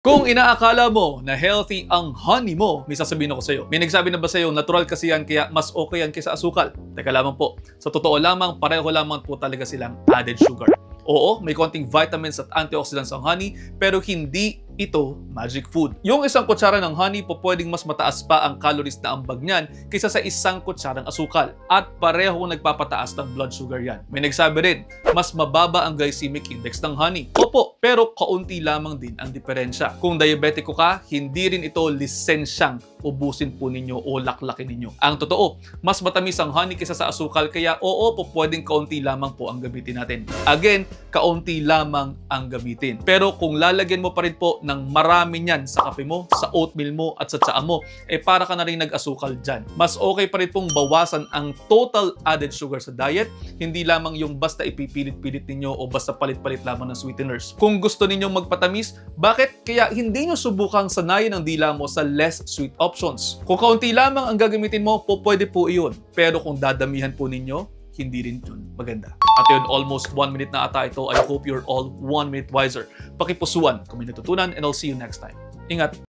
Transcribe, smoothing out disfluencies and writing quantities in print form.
Kung inaakala mo na healthy ang honey mo, may sasabihin ako sa'yo. May nagsabi na ba sa'yo, natural kasi yan, kaya mas okay yan kaysa asukal? Teka lamang po, sa totoo lamang, pareho lamang po talaga silang added sugar. Oo, may konting vitamins at antioxidants ang honey, pero hindi ito magic food. Yung isang kutsara ng honey po pwedeng mas mataas pa ang calories na ambag niyan kaysa sa isang kutsarang asukal. At pareho nagpapataas ng blood sugar yan. May nagsabi rin, mas mababa ang glycemic index ng honey. Opo, pero kaunti lamang din ang diferensya. Kung diabetiko ka, hindi rin ito lisensyang ubusin po ninyo o laklakin ninyo. Ang totoo, mas matamis ang honey kaysa sa asukal, kaya oo po pwedeng kaunti lamang po ang gamitin natin. Again, kaunti lamang ang gamitin. Pero kung lalagyan mo pa rin po ng marami niyan sa kape mo, sa oatmeal mo at sa tsaa mo, para ka na rin nag-asukal dyan. Mas okay pa rin pong bawasan ang total added sugar sa diet, hindi lamang yung basta ipipilit-pilit ninyo o basta palit-palit lamang ng sweeteners. Kung gusto ninyong magpatamis, bakit kaya hindi nyo subukang sanayin ang dila mo sa less sweet options? Kung kaunti lamang ang gagamitin mo, pwede po iyon. Pero kung dadamihan po ninyo, hindi rin yun maganda. At yun, almost 1 minute na ata ito. I hope you're all 1 minute wiser. Pakipusuan kung may natutunan, and I'll see you next time. Ingat!